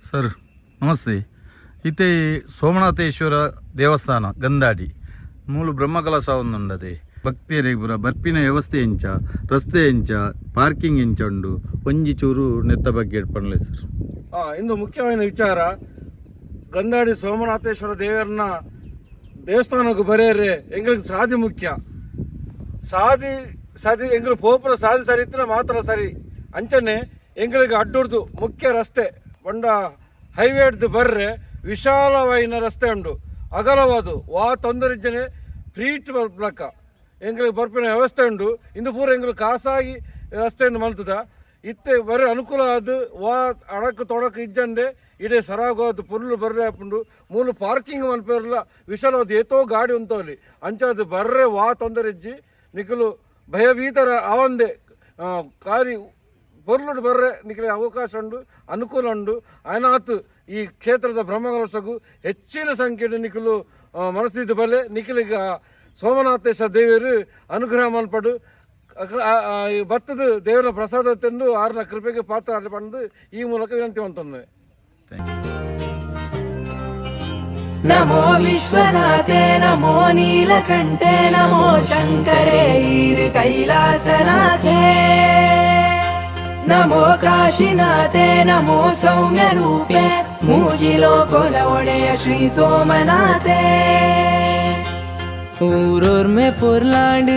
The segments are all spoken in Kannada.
ಸರ್ ನಮಸ್ತೆ. ಇತ್ತೆ ಸೋಮನಾಥೇಶ್ವರ ದೇವಸ್ಥಾನ ಗಂದಾಡಿ ಮೂಲು ಬ್ರಹ್ಮಕಲಶ ಒಂದುಂಡದೆ ಭಕ್ತಿಯರಿಗೆ ಪೂರ ಬರ್ಪಿನ ವ್ಯವಸ್ಥೆ ಎಂಚ ರಸ್ತೆ ಎಂಚ ಪಾರ್ಕಿಂಗ್ ಎಂಚ ಉಂಡು ಒಂಜಿ ಚೂರು ನೆತ್ತ ಬಗ್ಗೆ ಇಟ್ಪಣ್ಲೆ ಸರ್. ಇಂದು ಮುಖ್ಯವಾದ ವಿಚಾರ ಗಂದಾಡಿ ಸೋಮನಾಥೇಶ್ವರ ದೇವರನ್ನ ದೇವಸ್ಥಾನಕ್ಕೆ ಬರೆಯರೆ ಎಂಗಳಿಗೆ ಸಾಧಿ ಮುಖ್ಯ. ಸಾಧಿ ಎಂಗಳು ಪೋಪುರ ಸಾಧಿ ಸರಿ ಇದ್ರೆ ಮಾತ್ರ ಸರಿ ಅಂಚನೆ ಎಂಗಳಿಗೆ ಅಡ್ಡೊಡ್ದು ಮುಖ್ಯ ರಸ್ತೆ ಬಂಡ ಹೈವೇ ಹಿಡ್ದು ಬರ್ರೆ ವಿಶಾಲವಾಯಿನ ರಸ್ತೆ ಉಂಡು, ಅಗಲವಾದು ವಾ ತೊಂದರೆಜ್ಜನೆ ಫ್ರೀಟ್ ಬರ್ಲಕ್ಕ ಎಂಗಳಿಗೆ ಬರ್ಪಿನ ವ್ಯವಸ್ಥೆ ಉಂಡು. ಇಂದು ಪೂರ ಎಂಗಳು ಖಾಸಾಗಿ ರಸ್ತೆಯನ್ನು ಮಲ್ತದ ಇತ್ತೆ ಬರೀ ಅನುಕೂಲ ಆದ ವಾ ಅಡಕು ತೊಡಕು ಇಜ್ಜಂಡೆ ಇಡೇ ಸರಾಗೋದು ಪುರ್ಲು ಬರ್ರೆ ಹಾಕೊಂಡು ಮೂಲು ಪಾರ್ಕಿಂಗ್ ಮಲ್ಪೇರಲ್ಲ ವಿಶಾಲವಾದ ಏತೋ ಗಾಡಿ ಉಂಟಲ್ಲಿ ಅಂಚದು ಬರ್ರೆ ವಾ ತೊಂದರೆ ಇಜ್ಜಿ ನಿಖಲು ಭಯಭೀತರ ಅವಂದೆ ಕಾರಿ ಪೊರ್ಲುಡು ಬರ್ರೆ ನಿಖಲಿಗೆ ಅವಕಾಶ ಉಂಡು, ಅನುಕೂಲ ಉಂಡು. ಆಯ್ನಾತು ಈ ಕ್ಷೇತ್ರದ ಬ್ರಹ್ಮಕಲಶಗೂ ಹೆಚ್ಚಿನ ಸಂಖ್ಯೆಯ ನಿಖಲು ಮನಸ್ಸಿದ್ದು ಬಲೆ ನಿಖಲಿಗೆ ಸೋಮನಾಥೇಶ್ವರ ದೇವರು ಅನುಗ್ರಹ ಮಲ್ಪಡು ಭತ್ತದ ದೇವರ ಪ್ರಸಾದ ತಂದು ಆರ್ನ ಕೃಪೆಗೆ ಪಾತ್ರ ಪಡೆದು ಈ ಮೂಲಕ ವಿನಂತಿ ಮಾಡ್ತಂದೆ. ನಮೋ ವಿಶ್ವನಾಥೆ ನಮೋ ನೀಲಕಂಠೆ ನಮೋ ಶಂಕರೇ ಈರ್ ಕೈಲಾಸನಾಥೆ ನಮೋ ಕಾಶಿನಾಥೆ ನಮೋ ಸೌಮ್ಯ ರೂಪೆ ಮೂಜಿಲೋ ಕೊಲ ಒಡೆಯ ಶ್ರೀ ಸೋಮನಾಥೆ. ಊರೂರ್ ಮೇ ಪುರ್ಲಾಂಡ್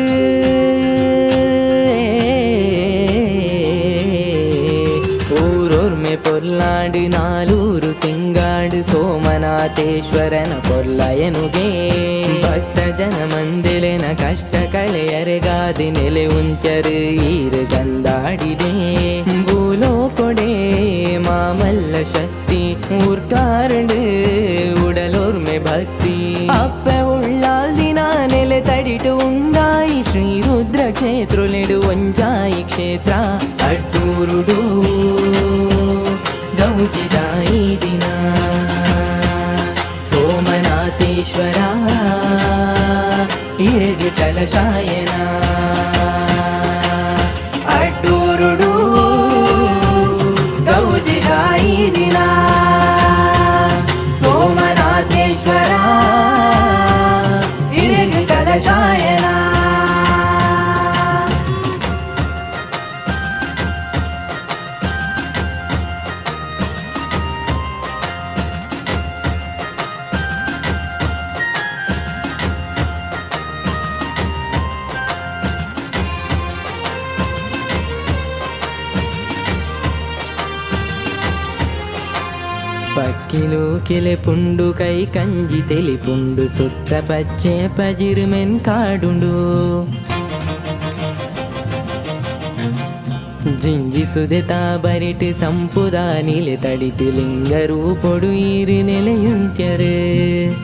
ಪೊರ್ಲಾಂಡ್ ನಾಲೂರು ಸಿಂಗಾಡು ಸೋಮನಾಥೇಶ್ವರನ ಪೊರ್ಲಯನುಗೆ ಭಕ್ತ ಜನ ಮಂದಿಲೆನ ಕಷ್ಟ ಕಳೆಯರೆಗಾದಿ ನೆಲೆ ಉಂಚರು ಈರು ಗಂದಾಡಿದೆ ಭೂಲೋ ಕೊಡೆ ಮಾಮಲ್ಲ ಶಕ್ತಿ ಊರ್ಕಾರಂಡು ಉಡಲೋರ್ಮೆ ಭಕ್ತಿ ಅಪ್ಪೆ ಉಳ್ಳಾಲ್ ದಿನ ನೆಲೆ ತಡಿಟು ಉಂಡಾಯಿ ಶ್ರೀ ರುದ್ರ ಕ್ಷೇತ್ರಲೆಡು ಒಂಜಾಯಿ ಕ್ಷೇತ್ರ ಅಡ್ಡೂರುಡು ಗೌಜಿದಾಯಿ ದಿನ ಸೋಮನಾಥೇಶ್ವರ ಇರಗು ಕಲಶಾಯನ ಅಡ್ಡೂರುಡು ಗೌಜಿದಾಯಿ ದಿನ ಸೋಮನಾಥೇಶ್ವರ ಇರಗು ಕಲಶಾಯನ. పక్కిలు కిలె పుండు కై కంజి తెలిపుండు సుత్త పచ్చే పజిరుమెన్ కాడుండు ಜಿಂಜಿ ಸುದೆತ ಬರಿಟ್ ಸಂಪುದ ನಿಲೆ ತಡಿಟು ಲಿಂಗರು ಪೊಡು ಈರು ನೆಲೆಯುಂತ್ಯರು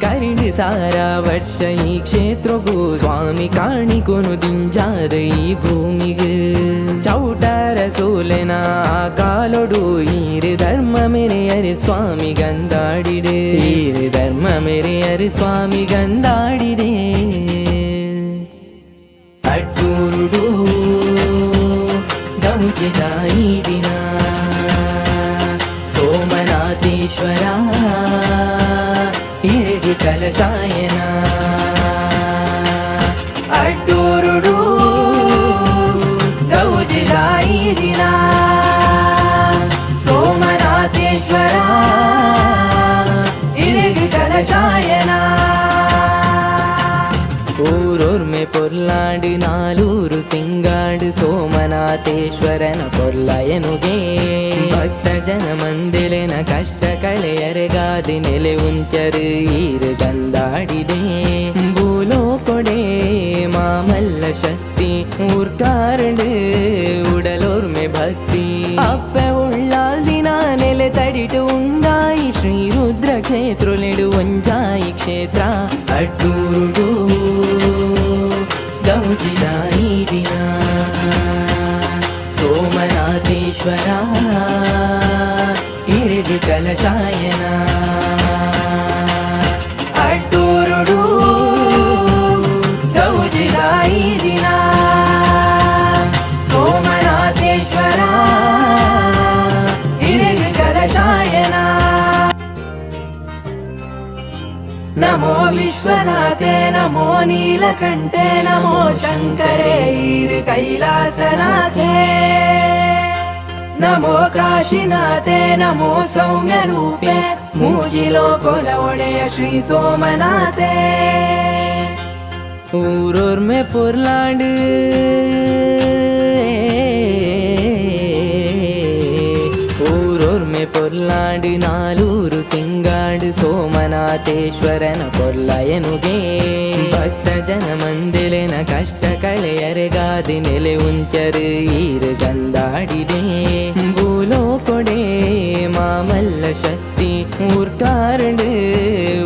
ಕರಿಡು ಸಾರ ವರ್ಷ ಈ ಕ್ಷೇತ್ರಗೂ ಸ್ವಾಮಿ ಕಾಣಿಕೊನು ದಿಂಜಾದ ಈ ಭೂಮಿಗೆ ಚೌಟಾರ ಸೋಲೆನ ಕಾಲೊಡು ಈರು ಧರ್ಮ ಮೆರೆಯರು ಸ್ವಾಮಿ ಗಂದಾಡಿಡೆ ಈರು ಧರ್ಮ ಮೆರೆಯರು ಸ್ವಾಮಿ ಗಂದಾಡಿಡೆ ಅಡ್ಡೂರುಡು ಗೌಜಿದಾಯಿ ದಿನ ಸೋಮನಾಥೇಶ್ವರ ಇರಗು ಕಲಶಾಯನ ಅಡ್ಡೂರುಡು ಗೌಜಿದಾಯಿ ದಿನ ಸೋಮನಾಥೇಶ್ವರ ಇರಗು ಕಲಶಾಯನ. ಊರೂರ್ಮೆ ಪೊರ್ಲಾಂಡ್ ನಾಲೂರು ಸಿಂಗಾಡು ಸೋಮನಾಥೇಶ್ವರನ ಪೊರ್ಲಯನುಗೆ ಭಕ್ತ ಜನ ಮಂದಿಲೆನ ಕಷ್ಟ ಕಳೆಯರೆಗಾದಿ ನೆಲೆ ಉಂಚರು ಈರು ಗಂದಾಡಿದೆ ಭೂಲೋ ಕೊಡೆ ಮಾಮಲ್ಲ ಶಕ್ತಿ ಊರ್ಕಾರಂಡು ಉಡಲೋರ್ಮೆ ಭಕ್ತಿ ಅಪ್ಪೆ ಉಳ್ಳಾಲ್ ದಿನ ನೆಲೆ ತಡಿಟು ಉಂಡಾಯಿ ಶ್ರೀ ರುದ್ರ ಕ್ಷೇತ್ರಲೆಡು ಒಂಜಾಯಿ ಕ್ಷೇತ್ರ ಅಡ್ಡೂರುಡು ಗೌಜಿದಾಯಿ ದಿನ ಸೋಮನಾಥೇಶ್ವರ ಇರಗು ಕಲಶಾಯನ ಅಡ್ಡೂರುಡು ಗೌಜಿದಾಯಿ ದಿನ ಸೋಮನಾಥೇಶ್ವರ ಇರಗು ಕಲಶಾಯನ. ನಮೋ ವಿಶ್ವನಾಥೆ ನಮೋ ನೀಲಕಂಠೆ ನಮೋ ಶಂಕರೇ ಈರ್ ಕೈಲಾಸನಾಥೆ ನಮೋ ಕಾಶಿನಾಥೆ ನಮೋ ಸೌಮ್ಯ ರೂಪೆ ಮೂಜಿಲೋ ಕೊಲ ಒಡೆಯ ಶ್ರೀ ಸೋಮನಾಥೆ ಊರೂರ್ಮೆ ಪುರ್ಲಾಂಡು ಊರೂರ್ಮೆ ಪೊರ್ಲಾಂಡು ನಾಲೂರು ಸಿಂಗಾಡು ಸೋಮನಾಥೇಶ್ವರನ ಪೊರ್ಲಯನುಗೆ ಭಕ್ತ ಜನ ಮಂದಿಲಿನ ಕಷ್ಟ ಕಳೆಯರೆಗಾದಿ ನೆಲೆ ಉಂಚರು ಈರು ಗಂದಾಡಿದೆ ಭೂಲೋ ಕೊಡೆ ಮಾಮಲ್ಲ ಶಕ್ತಿ ಊರ್ಕಾರಂಡು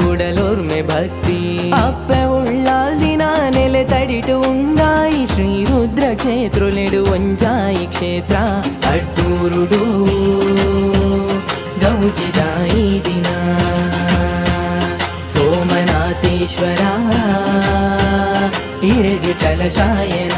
ಉಡಲೋರ್ಮೆ ಭಕ್ತಿ ಅಪ್ಪ ಉಳ್ಳಾಲ್ ದಿನ ನೆಲೆ ತಡಿಟು ಉಂಗಾಯಿ ಶ್ರೀ ರುದ್ರ ಕ್ಷೇತ್ರಲೆಡು ಒಂಜಾಯಿ ಕ್ಷೇತ್ರ ಅಡ್ಡೂರುಡು ಗೌಜಿದಾಯಿ ದಿನ ಸೋಮನಾಥೇಶ್ವರ ಇರಗಿ ಕಲಶಾಯನ